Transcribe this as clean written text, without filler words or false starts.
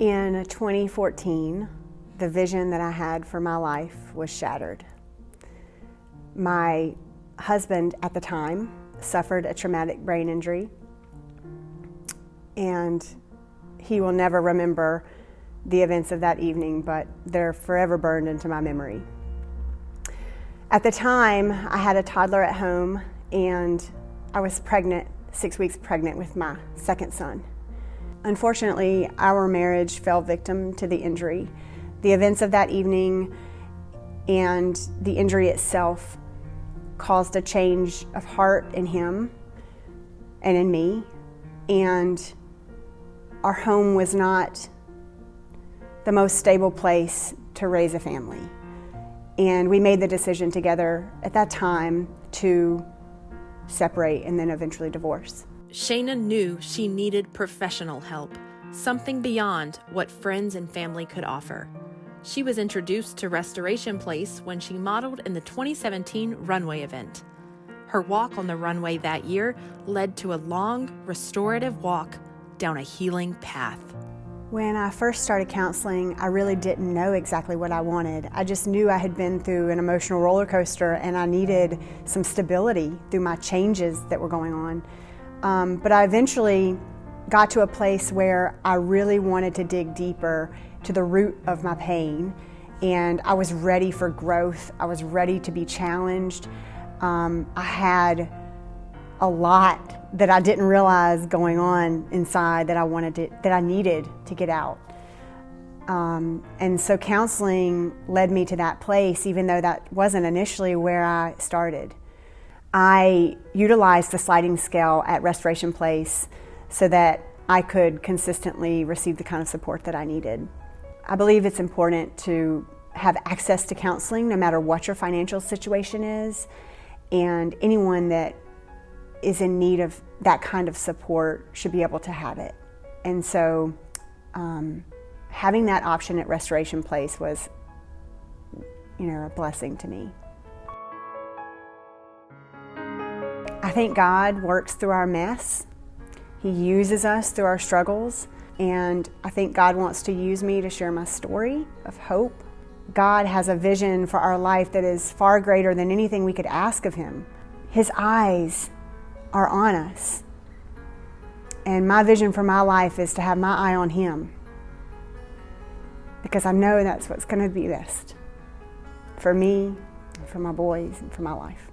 In 2014, the vision that I had for my life was shattered. My husband at the time suffered a traumatic brain injury, and he will never remember the events of that evening, but they're forever burned into my memory. At the time, I had a toddler at home, and I was pregnant, 6 weeks pregnant with my second son. Unfortunately, our marriage fell victim to the injury. The events of that evening and the injury itself caused a change of heart in him and in me, and our home was not the most stable place to raise a family. And we made the decision together at that time to separate and then eventually divorce. Shana knew she needed professional help, something beyond what friends and family could offer. She was introduced to Restoration Place when she modeled in the 2017 runway event. Her walk on the runway that year led to a long, restorative walk down a healing path. When I first started counseling, I really didn't know exactly what I wanted. I just knew I had been through an emotional roller coaster and I needed some stability through my changes that were going on. But I eventually got to a place where I really wanted to dig deeper to the root of my pain, and I was ready for growth. I was ready to be challenged. I had a lot that I didn't realize going on inside that I needed to get out. And so counseling led me to that place, even though that wasn't initially where I started. I utilized the sliding scale at Restoration Place so that I could consistently receive the kind of support that I needed. I believe it's important to have access to counseling no matter what your financial situation is, and anyone that is in need of that kind of support should be able to have it. And so having that option at Restoration Place was, a blessing to me. I think God works through our mess. He uses us through our struggles, and I think God wants to use me to share my story of hope. God has a vision for our life that is far greater than anything we could ask of Him. His eyes are on us, and my vision for my life is to have my eye on Him, because I know that's what's going to be best for me, for my boys, and for my life.